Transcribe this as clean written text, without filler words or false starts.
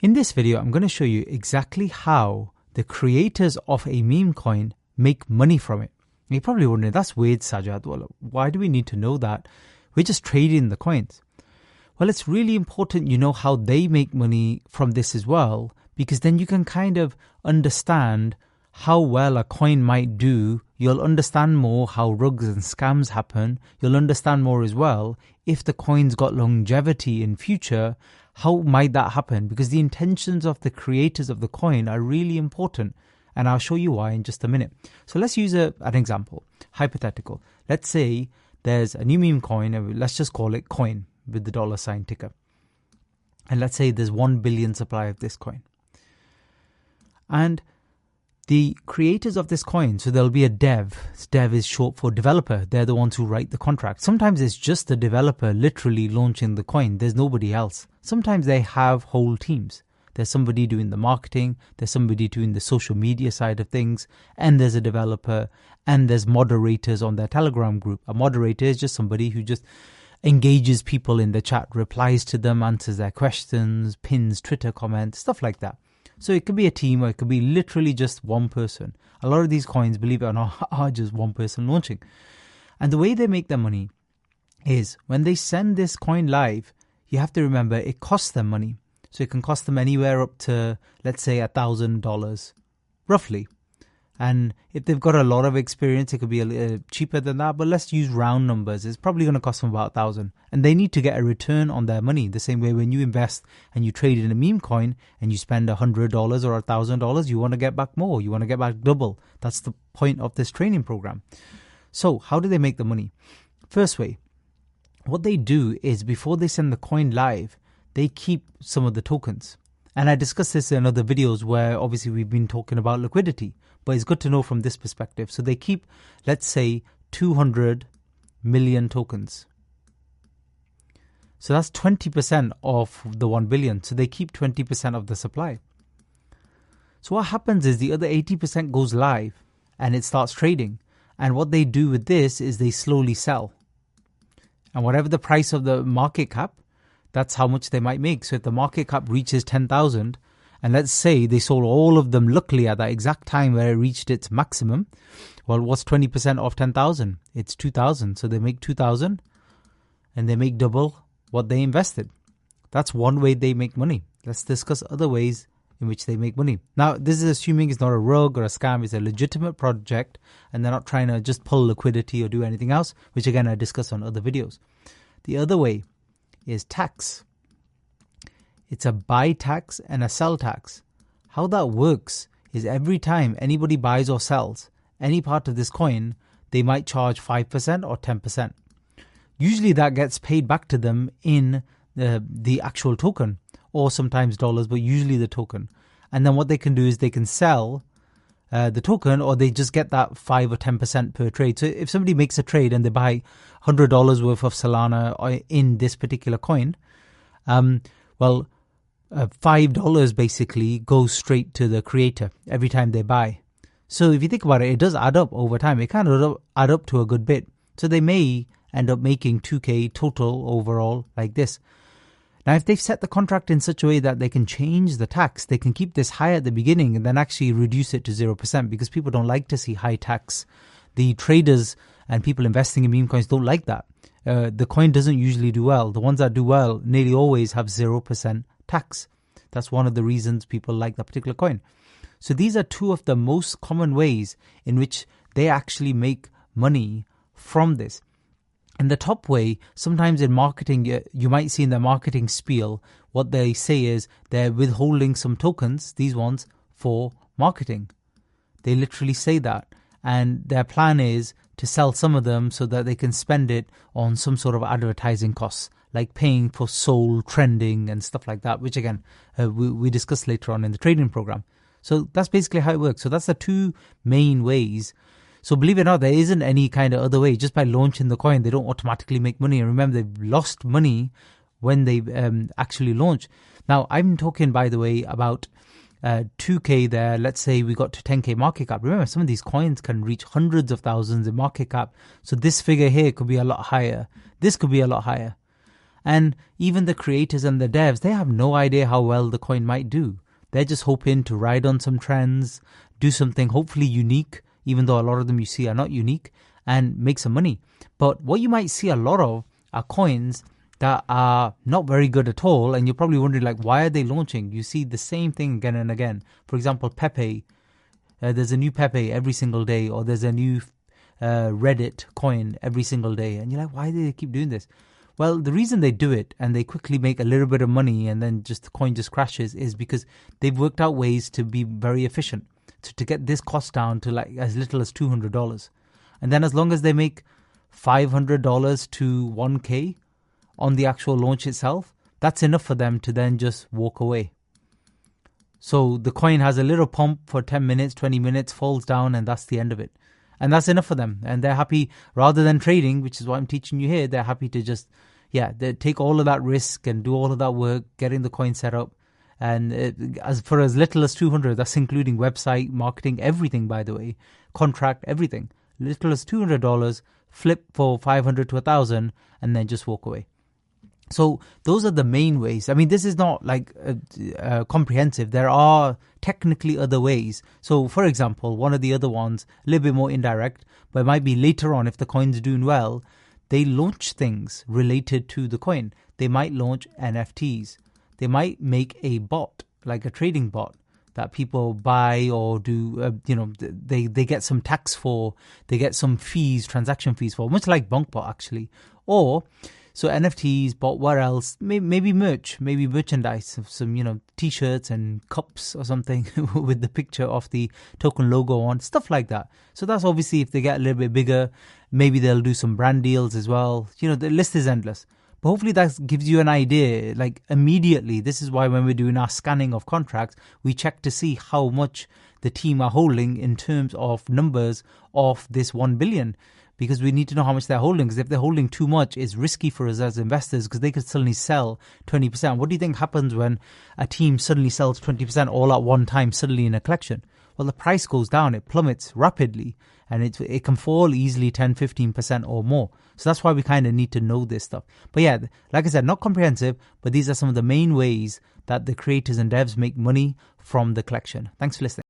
In this video, I'm going to show you exactly how the creators of a meme coin make money from it. And you're probably wondering, that's weird, Sajad. Well, why do we need to know that? We're just trading the coins. Well, it's really important you know how they make money from this as well, because then you can kind of understand how well a coin might do. You'll understand more how rugs and scams happen. You'll understand more as well if the coin's got longevity in future. How might that happen? Because the intentions of the creators of the coin are really important. And I'll show you why in just a minute. So let's use an example, hypothetical. Let's say there's a new meme coin, and let's just call it coin with the $ ticker. And let's say there's 1 billion supply of this coin. And the creators of this coin, so there'll be a dev. Dev is short for developer. They're the ones who write the contract. Sometimes it's just the developer literally launching the coin. There's nobody else. Sometimes they have whole teams. There's somebody doing the marketing. There's somebody doing the social media side of things. And there's a developer. And there's moderators on their Telegram group. A moderator is just somebody who just engages people in the chat, replies to them, answers their questions, pins Twitter comments, stuff like that. So it could be a team or it could be literally just one person. A lot of these coins, believe it or not, are just one person launching. And the way they make their money is when they send this coin live, you have to remember it costs them money. So it can cost them anywhere up to, let's say, $1,000, roughly. And if they've got a lot of experience, it could be a little cheaper than that. But let's use round numbers. It's probably going to cost them about $1,000. And they need to get a return on their money. The same way when you invest and you trade in a meme coin and you spend $100 or $1,000, you want to get back more. You want to get back double. That's the point of this training program. So how do they make the money? First way, what they do is before they send the coin live, they keep some of the tokens. And I discussed this in other videos where obviously we've been talking about liquidity. But it's good to know from this perspective. So they keep, let's say, 200 million tokens. So that's 20% of the 1 billion. So they keep 20% of the supply. So what happens is the other 80% goes live and it starts trading. And what they do with this is they slowly sell. And whatever the price of the market cap, that's how much they might make. So if the market cap reaches 10,000, and let's say they sold all of them luckily at that exact time where it reached its maximum. Well, what's 20% of 10,000? It's 2,000. So they make 2,000 and they make double what they invested. That's one way they make money. Let's discuss other ways in which they make money. Now, this is assuming it's not a rug or a scam. It's a legitimate project and they're not trying to just pull liquidity or do anything else, which again, I discuss on other videos. The other way is tax. It's a buy tax and a sell tax. How that works is every time anybody buys or sells any part of this coin, they might charge 5% or 10%. Usually that gets paid back to them in the actual token or sometimes dollars, but usually the token. And then what they can do is they can sell the token or they just get that 5 or 10% per trade. So if somebody makes a trade and they buy $100 worth of Solana in this particular coin, $5 basically goes straight to the creator every time they buy. So if you think about it, it does add up over time. It kind of add up to a good bit. So they may end up making 2K total overall like this. Now, if they've set the contract in such a way that they can change the tax, they can keep this high at the beginning and then actually reduce it to 0% because people don't like to see high tax. The traders and people investing in meme coins don't like that. The coin doesn't usually do well. The ones that do well nearly always have 0% tax. That's one of the reasons people like that particular coin. So these are two of the most common ways in which they actually make money from this. And the top way, sometimes in marketing, you might see in their marketing spiel, what they say is they're withholding some tokens, these ones, for marketing. They literally say that. And their plan is to sell some of them so that they can spend it on some sort of advertising costs, like paying for soul trending and stuff like that, which again, we discuss later on in the trading program. So that's basically how it works. So that's the two main ways. So believe it or not, there isn't any kind of other way. Just by launching the coin, they don't automatically make money. And remember, they've lost money when they actually launch. Now, I'm talking, by the way, about 2K there. Let's say we got to 10K market cap. Remember, some of these coins can reach hundreds of thousands in market cap. So this figure here could be a lot higher. This could be a lot higher. And even the creators and the devs, they have no idea how well the coin might do. They're just hoping to ride on some trends, do something hopefully unique, even though a lot of them you see are not unique, and make some money. But what you might see a lot of are coins that are not very good at all, and you're probably wondering, like, why are they launching? You see the same thing again and again. For example, Pepe. There's a new Pepe every single day, or there's a new Reddit coin every single day. And you're like, why do they keep doing this? Well, the reason they do it and they quickly make a little bit of money and then just the coin just crashes is because they've worked out ways to be very efficient. To get this cost down to like as little as $200. And then as long as they make $500 to 1K on the actual launch itself, that's enough for them to then just walk away. So the coin has a little pump for 10 minutes, 20 minutes, falls down, and that's the end of it. And that's enough for them. And they're happy, rather than trading, which is what I'm teaching you here, they're happy to just, they take all of that risk and do all of that work, getting the coin set up. And as for as little as 200, that's including website, marketing, everything, by the way, contract, everything. Little as $200, flip for 500 to 1,000, and then just walk away. So those are the main ways. I mean, this is not like comprehensive. There are technically other ways. So, for example, one of the other ones, a little bit more indirect, but it might be later on if the coin's doing well, they launch things related to the coin. They might launch NFTs. They might make a bot, like a trading bot, that people buy or do, they get some tax for, they get some fees, transaction fees for, much like BonkBot actually. Or, so NFTs, bot, what else? Maybe merch, maybe merchandise of some, t-shirts and cups or something with the picture of the token logo on, stuff like that. So that's obviously if they get a little bit bigger, maybe they'll do some brand deals as well. The list is endless. But hopefully that gives you an idea, like immediately. This is why when we're doing our scanning of contracts, we check to see how much the team are holding in terms of numbers of this 1 billion. Because we need to know how much they're holding. Because if they're holding too much, it's risky for us as investors because they could suddenly sell 20%. What do you think happens when a team suddenly sells 20% all at one time, suddenly in a collection? Well, the price goes down. It plummets rapidly. And it can fall easily 10, 15% or more. So that's why we kind of need to know this stuff. But yeah, like I said, not comprehensive, but these are some of the main ways that the creators and devs make money from the collection. Thanks for listening.